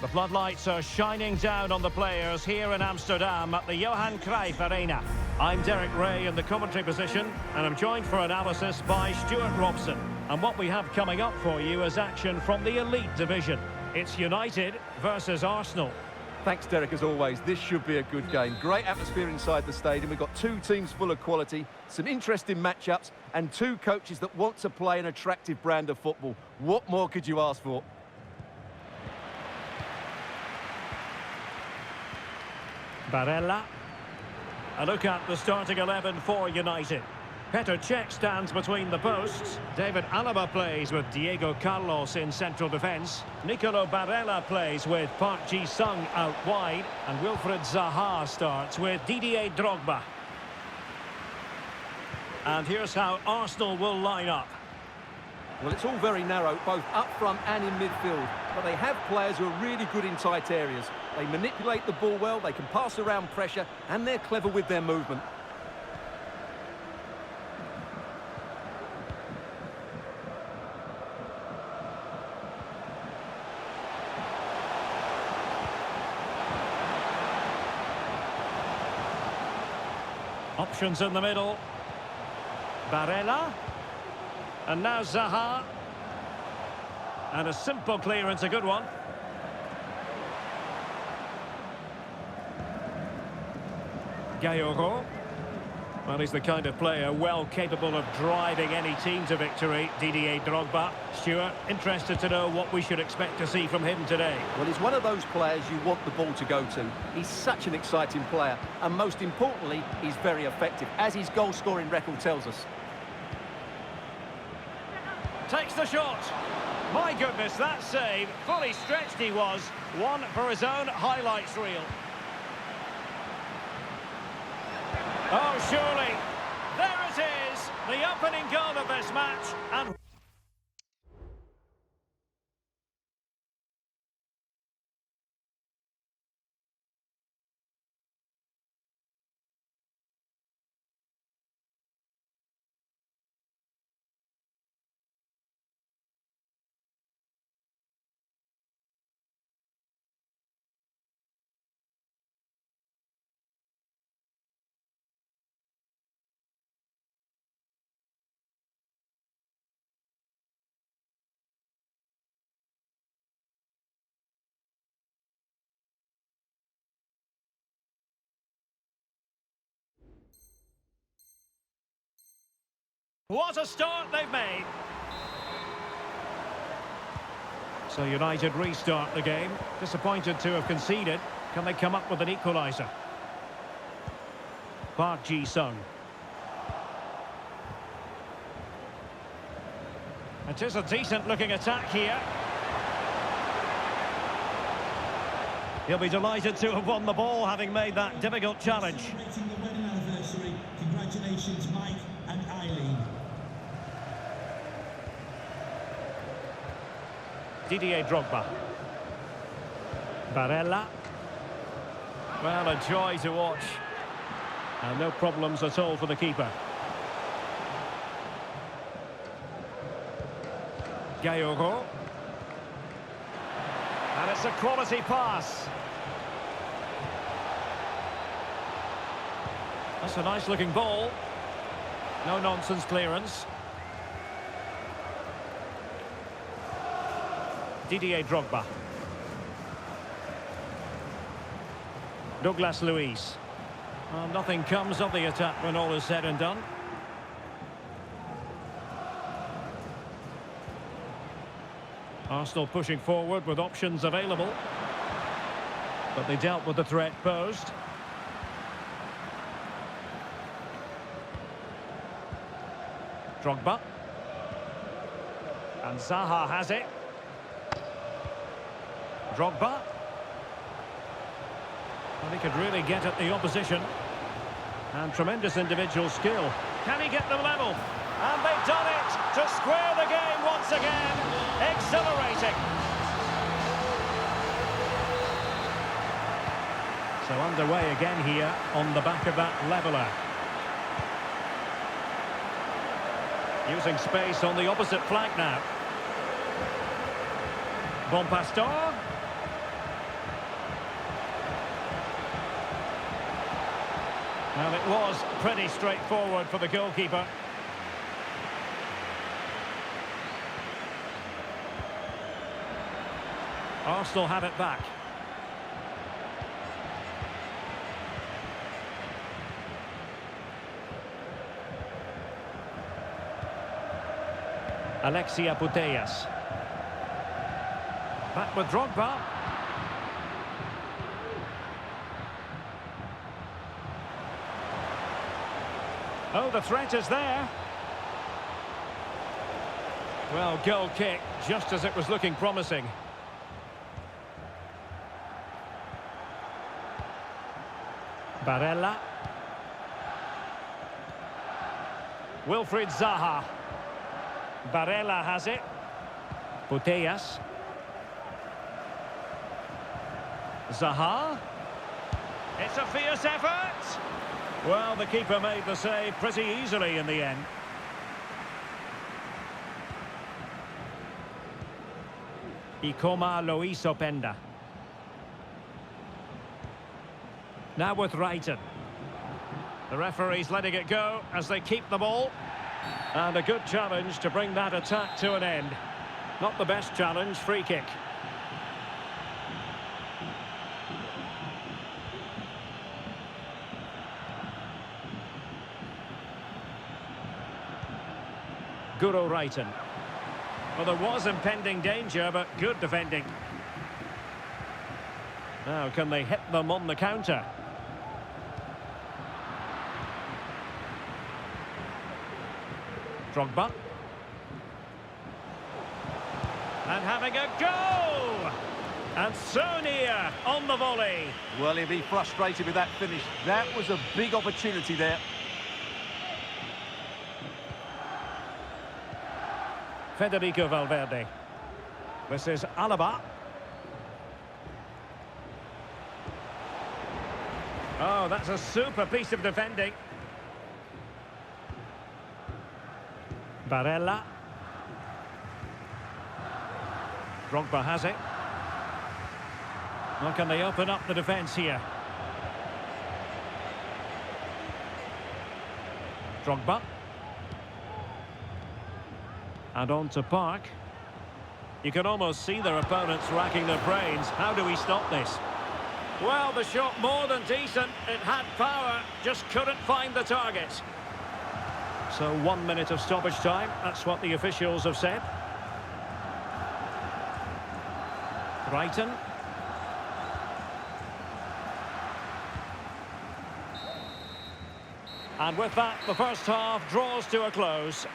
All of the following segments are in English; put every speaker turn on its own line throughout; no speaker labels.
The floodlights are shining down on the players here in Amsterdam at the Johan Cruyff Arena. I'm Derek Ray in the commentary position, and I'm joined for analysis by Stuart Robson. And what we have coming up for you is action from the Elite Division. It's United versus Arsenal.
Thanks, Derek, as always. This should be a good game. Great atmosphere inside the stadium. We've got two teams full of quality, some interesting matchups, and two coaches that want to play an attractive brand of football. What more could you ask for?
Barella. A look at the starting 11 for United. Petr Cech stands between the posts. David Alaba plays with Diego Carlos in central defence. Nicolo Barella plays with Park Ji-sung out wide. And Wilfried Zaha starts with Didier Drogba. And here's how Arsenal will line up.
Well, it's all very narrow, both up front and in midfield. But they have players who are really good in tight areas. They manipulate the ball well, they can pass around pressure, and they're clever with their movement.
Options in the middle. Barella. And now Zaha. And a simple clearance, a good one. Gayogo. Well, he's the kind of player well capable of driving any team to victory. Didier Drogba. Stuart, interested to know what we should expect to see from him today.
Well, he's one of those players you want the ball to go to. He's such an exciting player, and most importantly, he's very effective, as his goal-scoring record tells us.
Takes the shot. My goodness, that save. Fully stretched he was. One for his own highlights reel. Oh, surely. There it is. The opening goal of this match. And what a start they've made. So United restart the game. Disappointed to have conceded. Can they come up with an equaliser? Park Ji-sung. It is a decent looking attack here. He'll be delighted to have won the ball, having made that difficult challenge.
Celebrating the wedding anniversary. Congratulations, Mike and Eileen.
Didier Drogba. Barella. Well, a joy to watch. And no problems at all for the keeper. Gayogo. And it's a quality pass. That's a nice looking ball. No nonsense clearance. Didier Drogba. Douglas Luiz. Well, nothing comes of the attack when all is said and done. Arsenal pushing forward with options available. But they dealt with the threat posed. Drogba. And Zaha has it. Drogba. And he could really get at the opposition. And tremendous individual skill. Can he get them level? And they've done it to square the game once again. Exhilarating. So underway again here on the back of that leveller. Using space on the opposite flank now. Bon Pastor. Well, it was pretty straightforward for the goalkeeper. Arsenal have it back. Alexia Putellas. Back with Drogba. Oh, the threat is there. Well, goal kick, just as it was looking promising. Barella. Wilfried Zaha. Barella has it. Putellas. Zaha. It's a fierce effort. Well, the keeper made the save pretty easily in the end. Ikoma Loiso Penda. Now with Wrighton. The referee's letting it go as they keep the ball. And a good challenge to bring that attack to an end. Not the best challenge, free kick. Guro Wrighton. Well, there was impending danger, but good defending. Now, can they hit them on the counter? Drogba. And having a go! And so near on the volley.
Well, he'll be frustrated with that finish. That was a big opportunity there.
Federico Valverde. This is Alaba. Oh, that's a super piece of defending. Barella. Drogba has it. Well, can they open up the defence here? Drogba. And on to Park. You can almost see their opponents racking their brains. How do we stop this? Well, the shot more than decent. It had power, just couldn't find the target. So 1 minute of stoppage time. That's what the officials have said. Brighton. And with that, the first half draws to a close.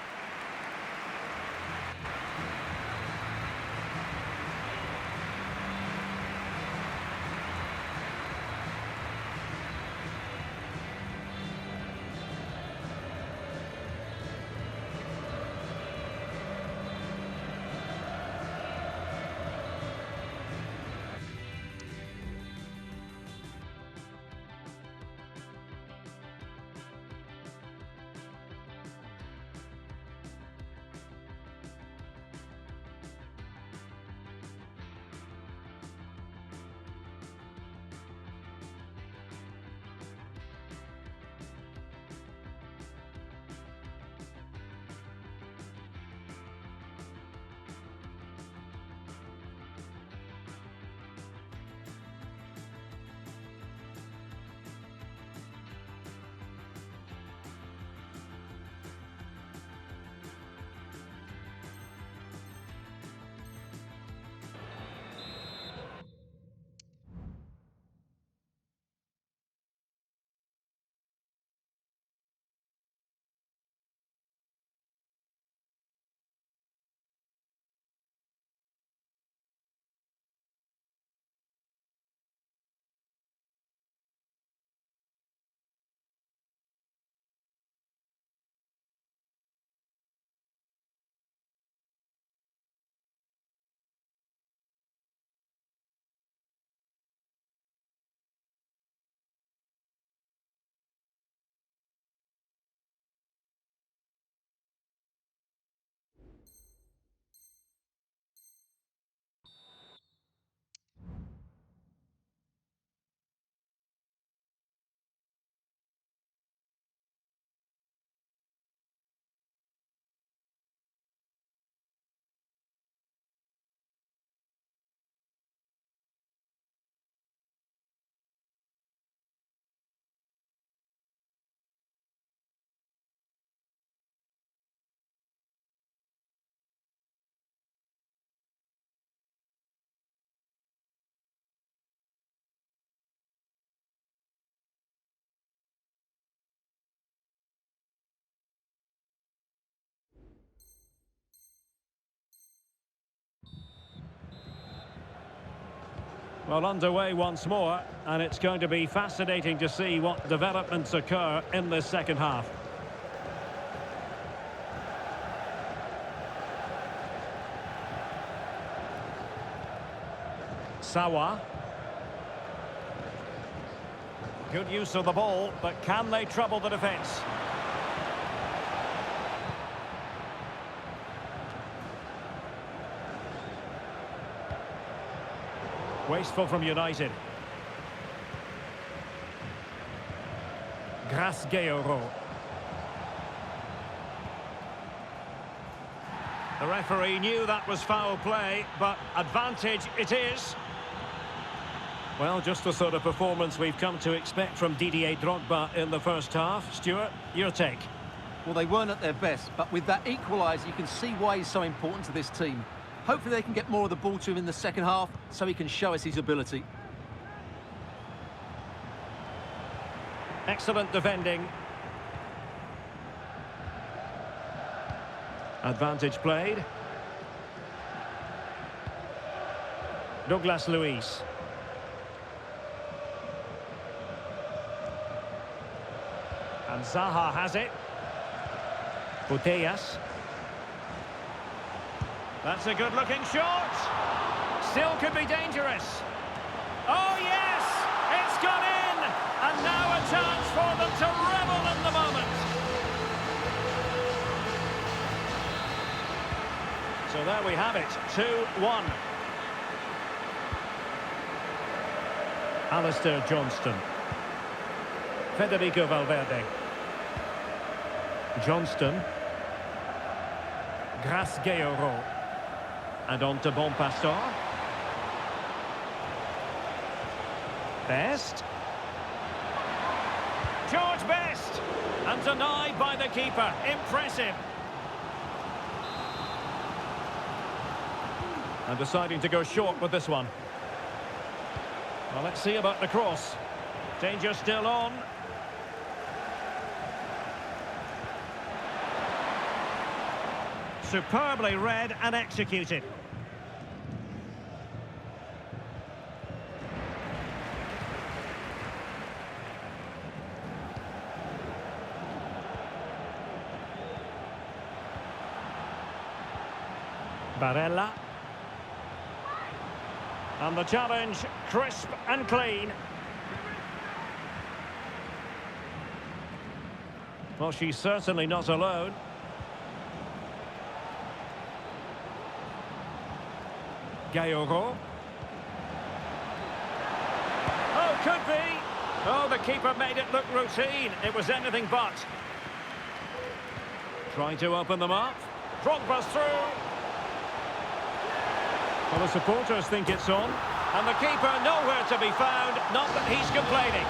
Well, underway once more, and it's going to be fascinating to see what developments occur in this second half. Sawa. Good use of the ball, but can they trouble the defence? Wasteful from United. Grasgeoro. The referee knew that was foul play, but advantage it is. Well, just the sort of performance we've come to expect from Didier Drogba in the first half. Stuart, your take?
Well, they weren't at their best, but with that equaliser, you can see why he's so important to this team. Hopefully they can get more of the ball to him in the second half so he can show us his ability.
Excellent defending. Advantage played. Douglas Luiz. And Zaha has it. Putellas. That's a good-looking shot. Still could be dangerous. Oh, yes! It's gone in! And now a chance for them to revel in the moment. So there we have it, 2-1. Alistair Johnston. Federico Valverde. Johnston. Grasgeoro. And on to Bonpastor. Best. George Best. And denied by the keeper. Impressive. And deciding to go short with this one. Well, let's see about the cross. Danger still on. Superbly read and executed. Barella. And the challenge, crisp and clean. Well, she's certainly not alone. Gayoro. Oh, could be. Oh, the keeper made it look routine. It was anything but. Trying to open them up. Drogba's through. Well, the supporters think it's on. And the keeper nowhere to be found. Not that he's complaining.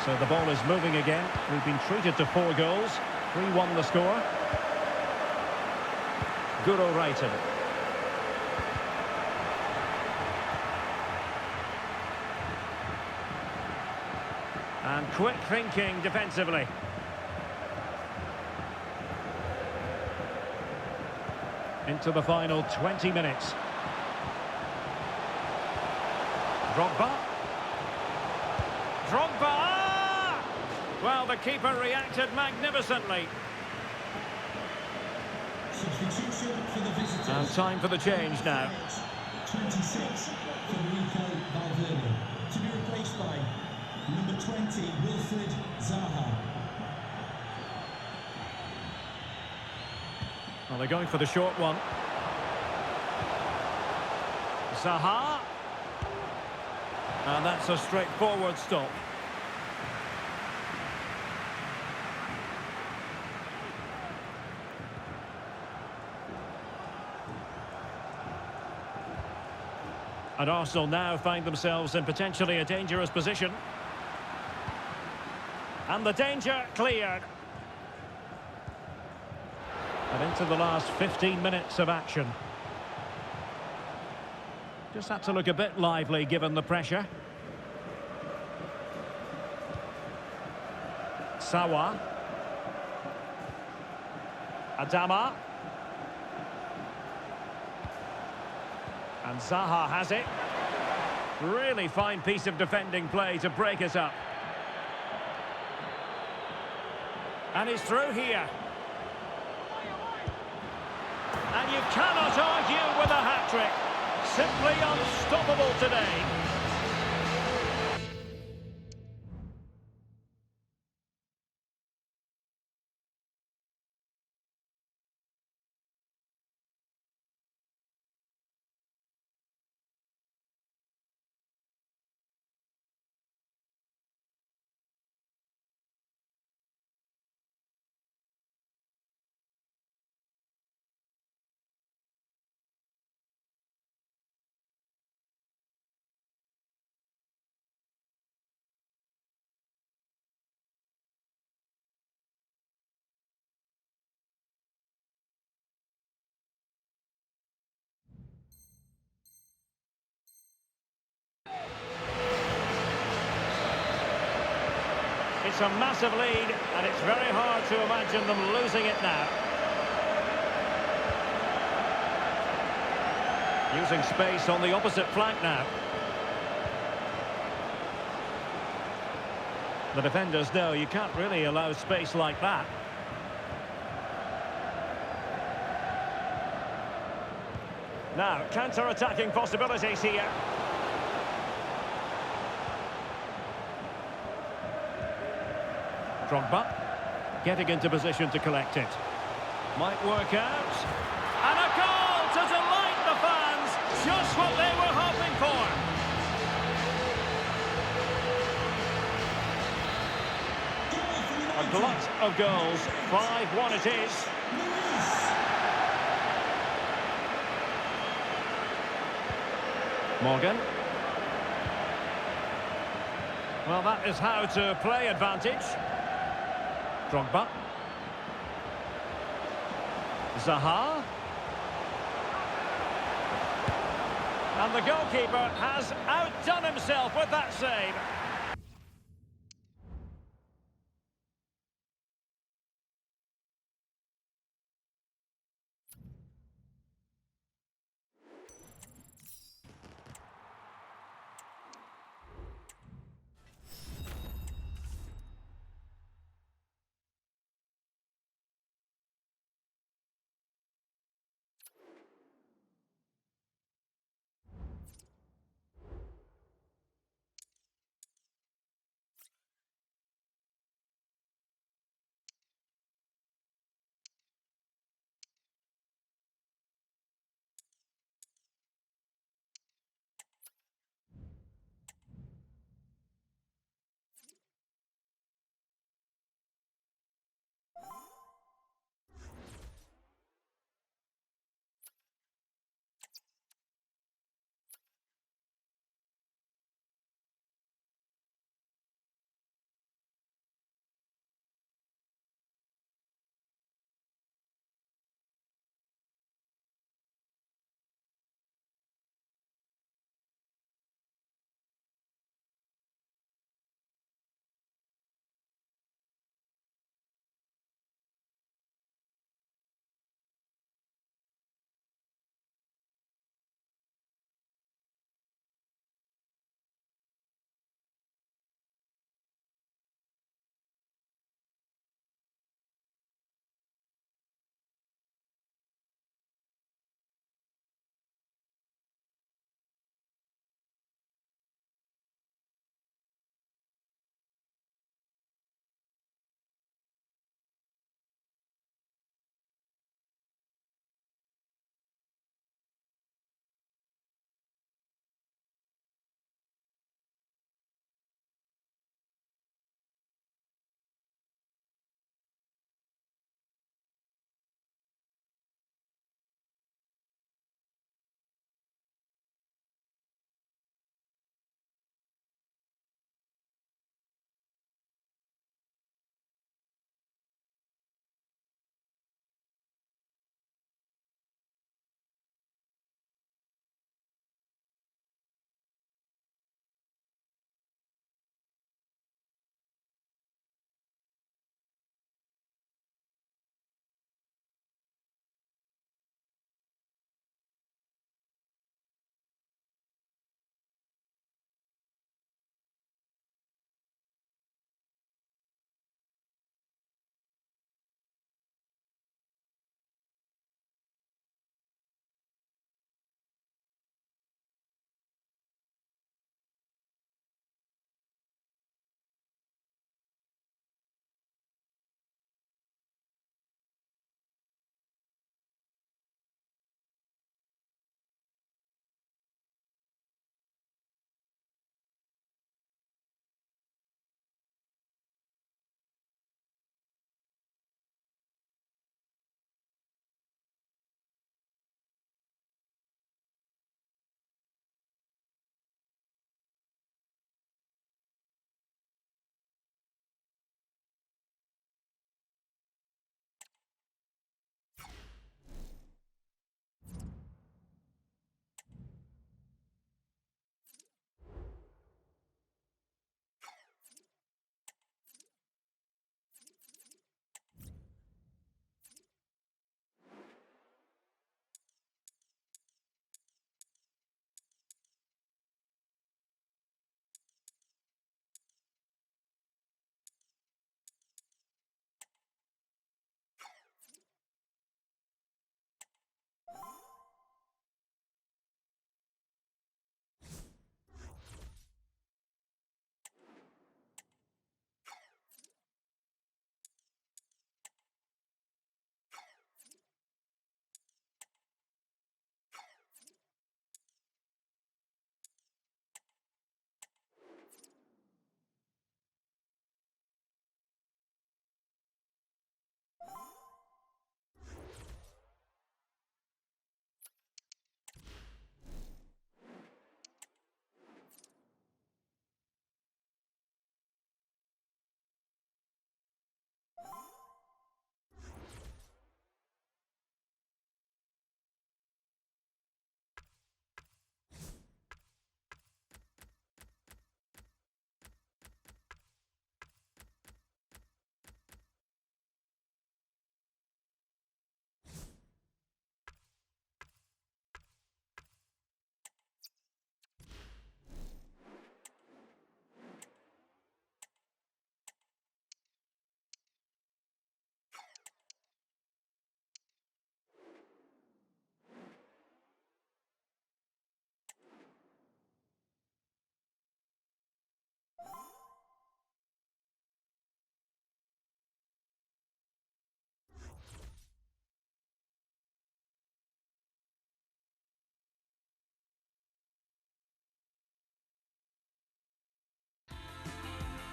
So the ball is moving again. We've been treated to 4 goals. 3-1 the score. Guro Reiten. And quick thinking defensively. Into the final 20 minutes. Drogba. Drogba! Well, the keeper reacted magnificently.
Substitution for the visitors.
And time for the change now.
26, Federico Valverde. To be replaced by number 20, Wilfried Zaha.
Well, they're going for the short one. Zaha. And that's a straightforward stop. And Arsenal now find themselves in potentially a dangerous position. And the danger cleared. And into the last 15 minutes of action. Just had to look a bit lively given the pressure. Sawa. Adama. And Zaha has it. Really fine piece of defending play to break us up. And he's through here. And you cannot argue with a hat-trick. Simply unstoppable today. It's a massive lead, and it's very hard to imagine them losing it now. Using space on the opposite flank now. The defenders know you can't really allow space like that. Now, counter-attacking possibilities here. Drogba, getting into position to collect it. Might work out. And a goal to delight the fans. Just what they were hoping for. A glut of goals. 5-1 it is. Morgan. Well, that is how to play advantage. Drogba. Zaha. And the goalkeeper has outdone himself with that save.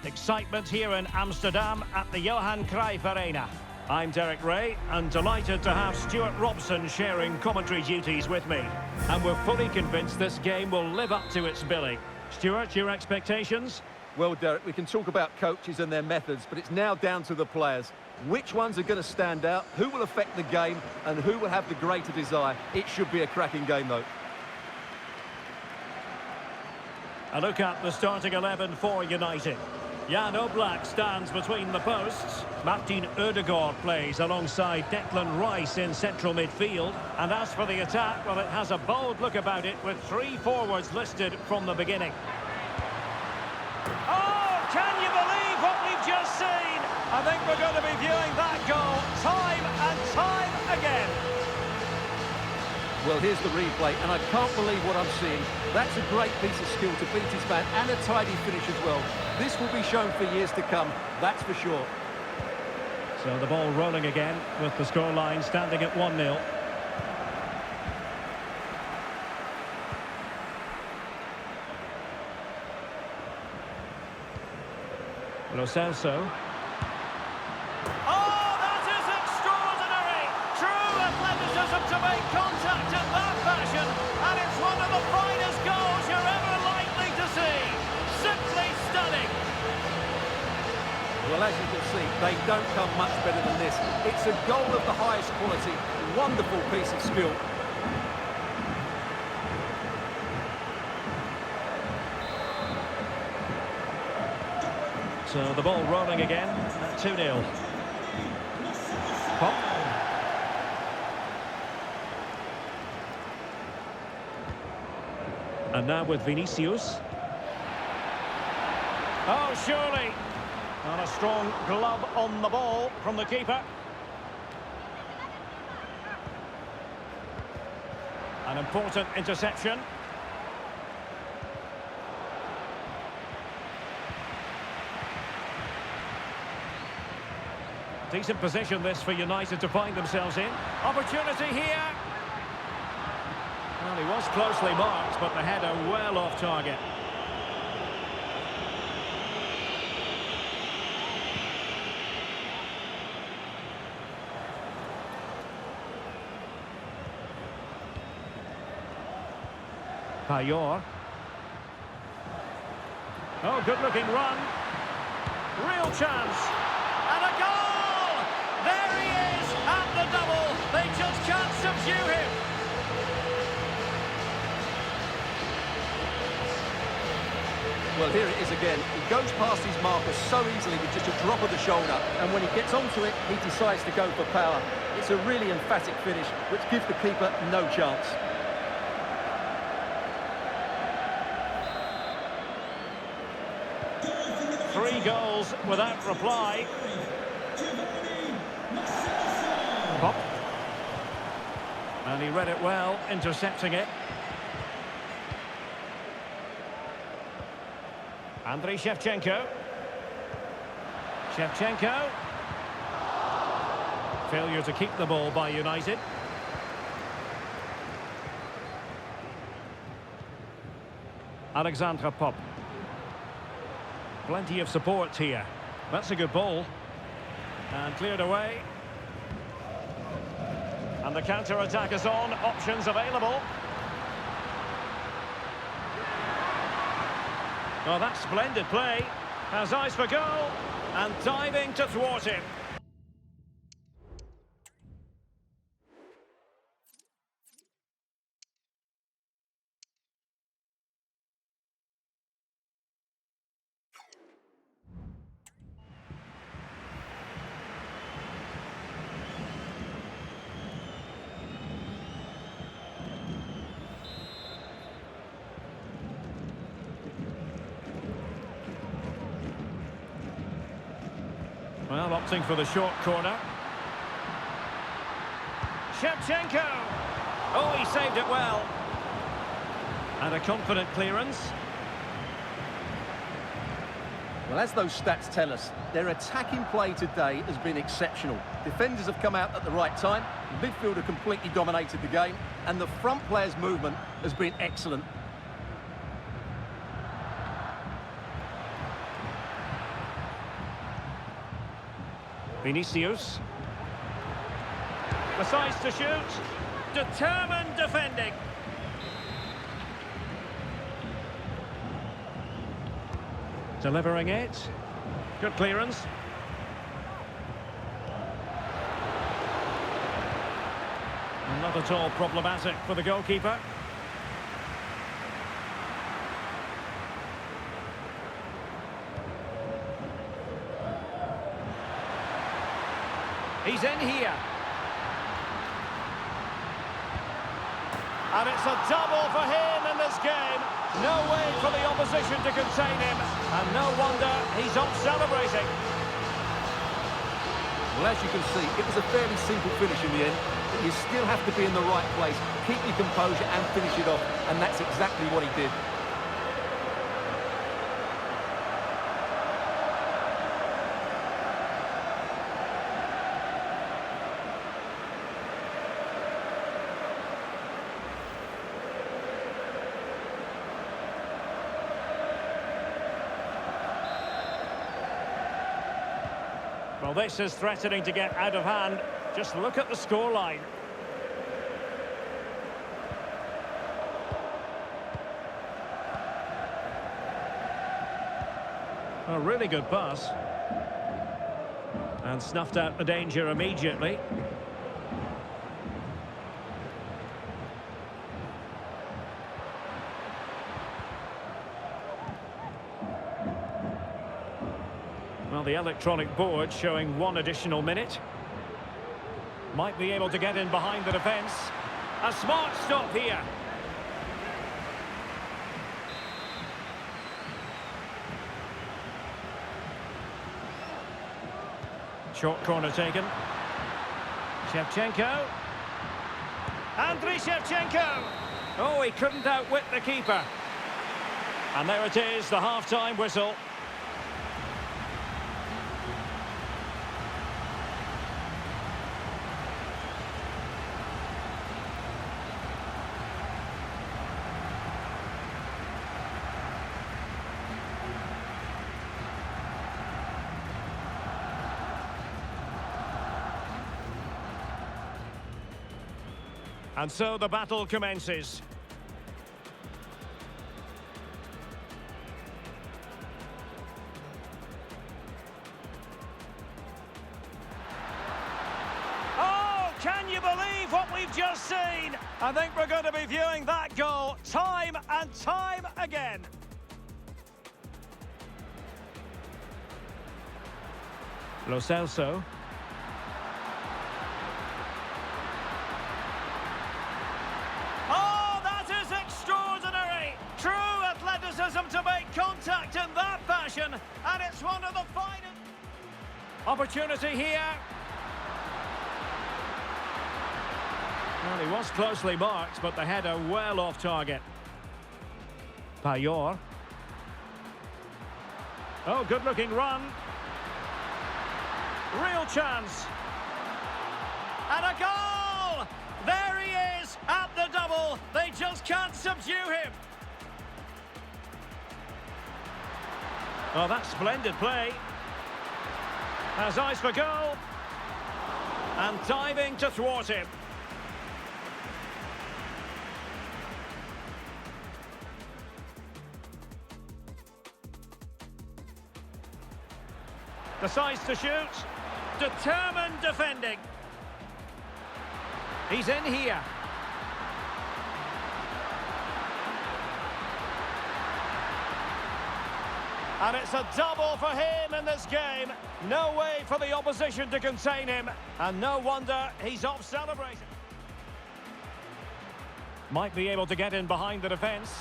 Excitement here in Amsterdam at the Johan Cruyff Arena. I'm Derek Ray and delighted to have Stuart Robson sharing commentary duties with me. And we're fully convinced this game will live up to its billing. Stuart, your expectations?
Well, Derek, we can talk about coaches and their methods, but it's now down to the players. Which ones are going to stand out, who will affect the game, and who will have the greater desire? It should be a cracking game, though.
A look at the starting 11 for United. Jan Oblak stands between the posts. Martin Ødegaard plays alongside Declan Rice in central midfield. And as for the attack, well, it has a bold look about it with 3 forwards listed from the beginning. Oh, can you believe what we've just seen? I think we're going to be viewing that goal time and time again.
Well, here's the replay, and I can't believe what I'm seeing. That's a great piece of skill to beat his man, and a tidy finish as well. This will be shown for years to come, that's for sure.
So the ball rolling again, with the scoreline standing at 1-0. Lo Celso.
Oh, that is extraordinary! True athleticism to make contact in that fashion, and it's one of the finest goals you're ever likely to see. Simply stunning.
Well, as you can see, they don't come much better than this. It's a goal of the highest quality. Wonderful piece of skill.
So the ball rolling again at 2-0. Pop. And now with Vinicius. Oh, surely. And a strong glove on the ball from the keeper. An important interception. Decent position this for United to find themselves in. Opportunity here. Well, he was closely marked, but the header well off target. Payor. Oh, good-looking run. Real chance. And a goal! There he is at the double. They just can't subdue him.
Well, here it is again. He goes past his marker so easily with just a drop of the shoulder, and when he gets onto it, he decides to go for power. It's a really emphatic finish, which gives the keeper no chance.
Three goals without reply. Pop. And he read it well, intercepting it. Andriy Shevchenko. Shevchenko. Failure to keep the ball by United. Alexandra Pop. Plenty of support here. That's a good ball. And cleared away. And the counter-attack is on. Options available. Oh, that's splendid play. Has eyes for goal. And diving to thwart him. Well, opting for the short corner. Shevchenko! Oh, he saved it well. And a confident clearance.
Well, as those stats tell us, their attacking play today has been exceptional. Defenders have come out at the right time, the midfielder completely dominated the game, and the front players' movement has been excellent.
Vinicius. Decides to shoot. Determined defending. Delivering it. Good clearance. Not at all problematic for the goalkeeper. He's in here. And it's a double for him in this game. No way for the opposition to contain him. And no wonder he's off celebrating.
Well, as you can see, it was a fairly simple finish in the end. But you still have to be in the right place, keep your composure and finish it off. And that's exactly what he did.
Well, this is threatening to get out of hand. Just look at the scoreline. A really good pass. And snuffed out the danger immediately. Well, the electronic board showing 1 additional minute. Might be able to get in behind the defence. A smart stop here. Short corner taken. Shevchenko. Andriy Shevchenko. Oh, he couldn't outwit the keeper. And there it is, the half-time whistle. And so the battle commences. Oh, can you believe what we've just seen? I think we're going to be viewing that goal time and time again. Lo Celso. To make contact in that fashion, and it's one of the finest. Opportunity here. Well, he was closely marked, but the header well off target. Payor. Oh, good-looking run. Real chance. And a goal! There he is at the double. They just can't subdue him. Oh, that's splendid play. Has eyes for goal. And diving to thwart him. Decides to shoot. Determined defending. He's in here. And it's a double for him in this game. No way for the opposition to contain him. And no wonder he's off celebrating. Might be able to get in behind the defence.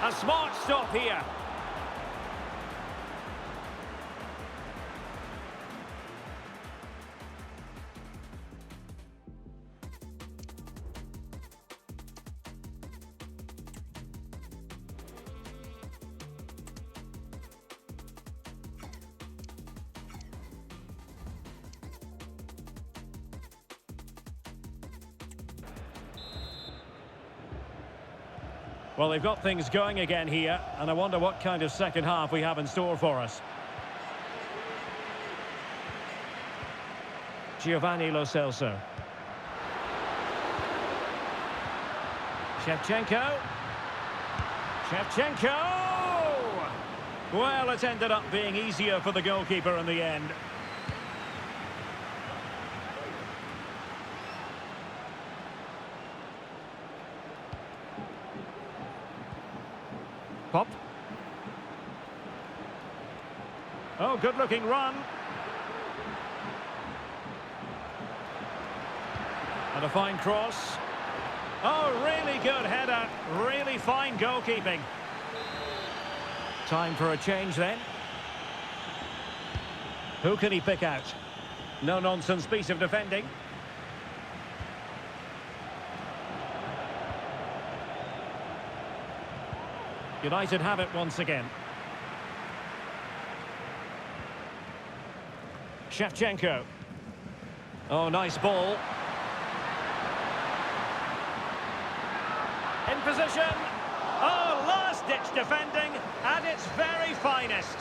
A smart stop here. Well, they've got things going again here, and I wonder what kind of second half we have in store for us. Giovanni Lo Celso. Shevchenko. Well, it ended up being easier for the goalkeeper in the end. Pop. Oh, good-looking run. And a fine cross. Oh, really good header. Really fine goalkeeping. Time for a change then. Who can he pick out? No-nonsense piece of defending. United have it once again. Shevchenko. Oh, nice ball. In position. Oh, last-ditch defending at its very finest.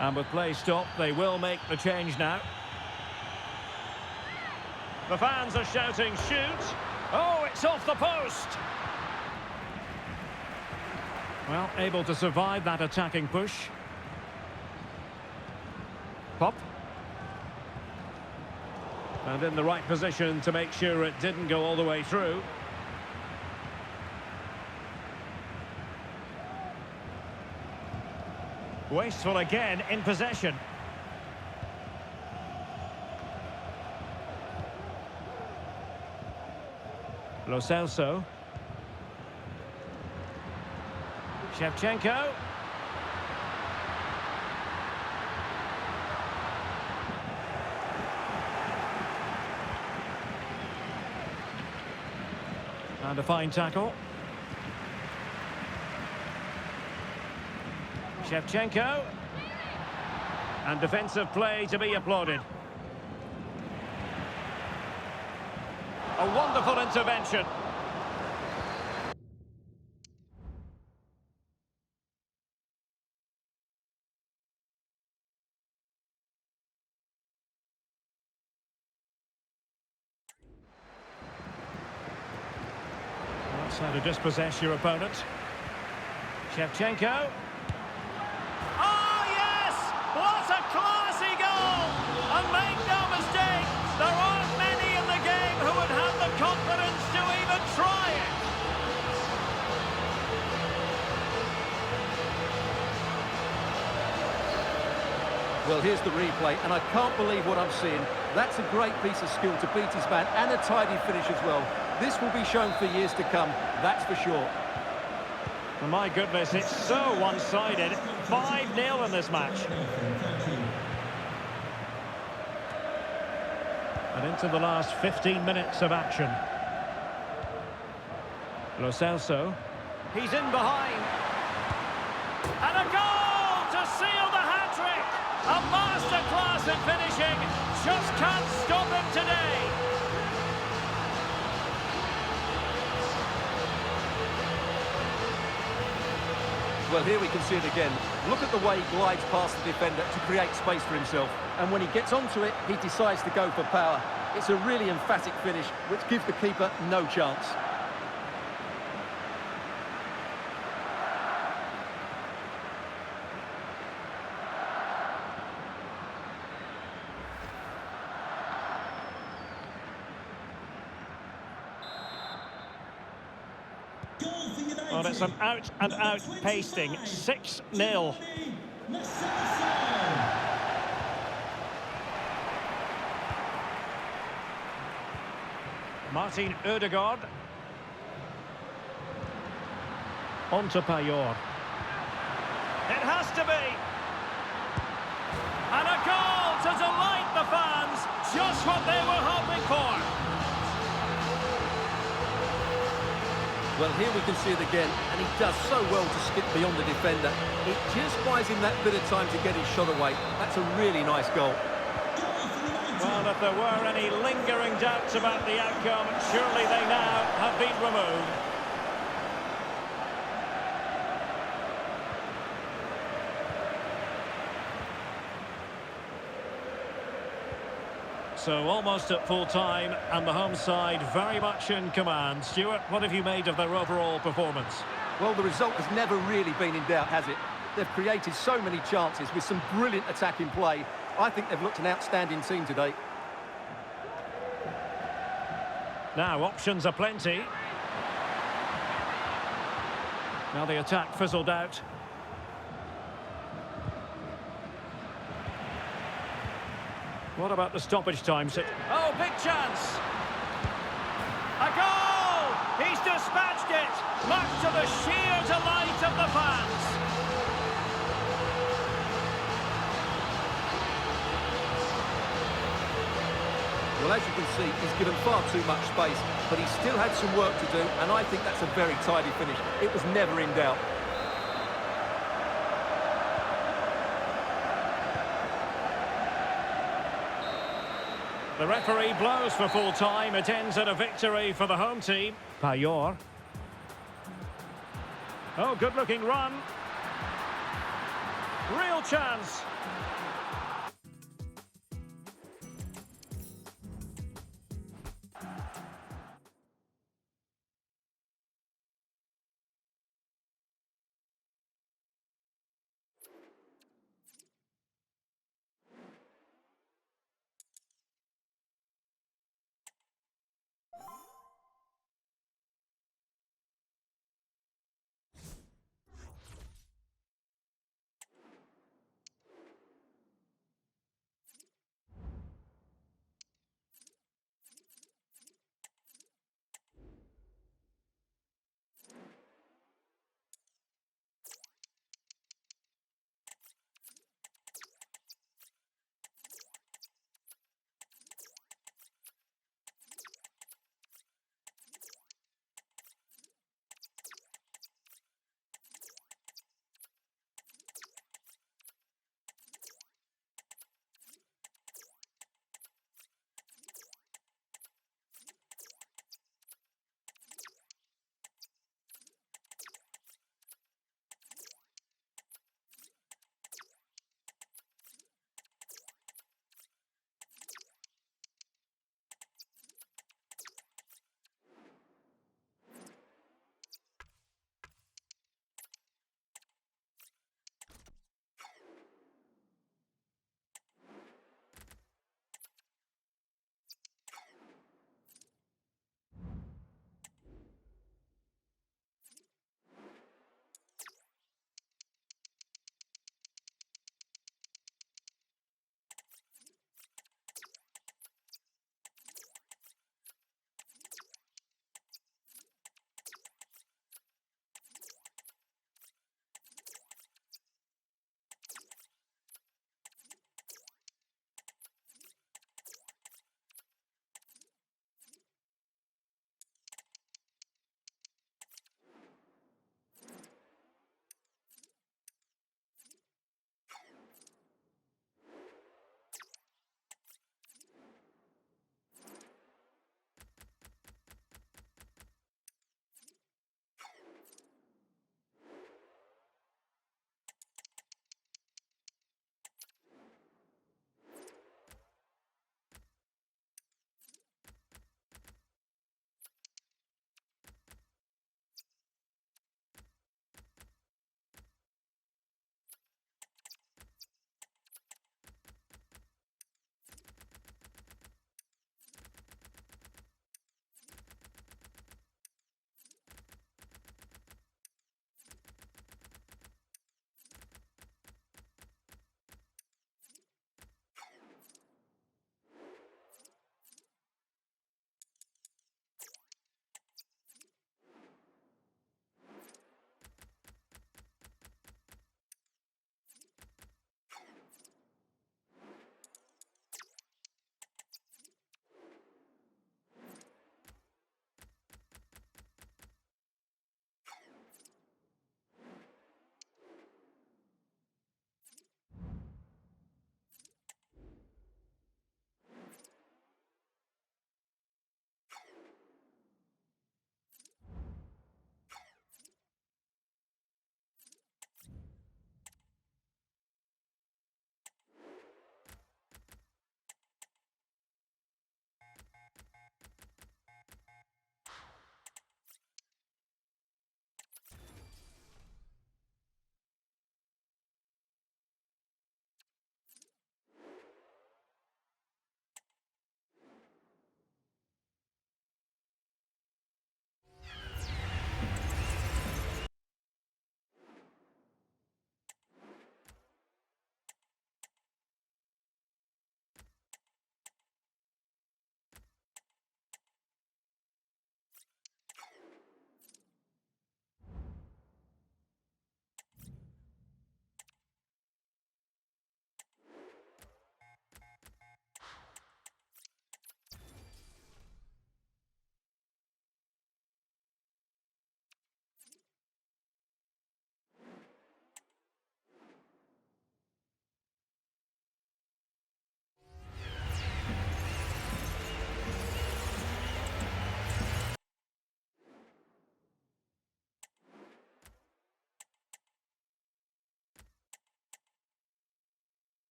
And with play stopped, they will make the change now. The fans are shouting, shoot. Oh, it's off the post. Well, able to survive that attacking push. Pop. And in the right position to make sure it didn't go all the way through. Wasteful again in possession. Lo Celso. Shevchenko. And a fine tackle. Shevchenko. And defensive play to be applauded. A wonderful intervention. That's how to dispossess your opponent. Shevchenko.
Oh, yes! What a classy goal! And make no mistake, there aren't many in the game who would have the confidence to even try it.
Well, here's the replay, and I can't believe what I'm seeing. That's a great piece of skill to beat his man, and a tidy finish as well. This will be shown for years to come, that's for sure.
Well, my goodness, it's so one-sided. 5-0 in this match. And into the last 15 minutes of action. Lo Celso. He's in behind.
And a goal to seal the hat-trick! A masterclass in finishing. Just can't stop him today.
Well, here we can see it again. Look at the way he glides past the defender to create space for himself. And when he gets onto it, he decides to go for power. It's a really emphatic finish, which gives the keeper no chance.
Well, it's an out-and-out pasting. 6-0. Martin Ødegaard. On to Payor.
It has to be. And a goal to delight the fans. Just what they were hoping for.
Well, here we can see it again, and he does so well to skip beyond the defender. It just buys him that bit of time to get his shot away. That's a really nice goal.
Well, if there were any lingering doubts about the outcome, surely they now have been removed. So almost at full time, and the home side very much in command. Stuart, what have you made of their overall performance?
Well, the result has never really been in doubt, has it? They've created so many chances with some brilliant attacking play. I think they've looked an outstanding team today.
Now, options are plenty. Now the attack fizzled out. What about the stoppage time?
Oh, big chance! A goal! He's dispatched it, much to the sheer delight of the fans.
Well, as you can see, he's given far too much space, but he still had some work to do, and I think that's a very tidy finish. It was never in doubt.
The referee blows for full time. It ends in a victory for the home team. Payor. Oh, good-looking run. Real chance.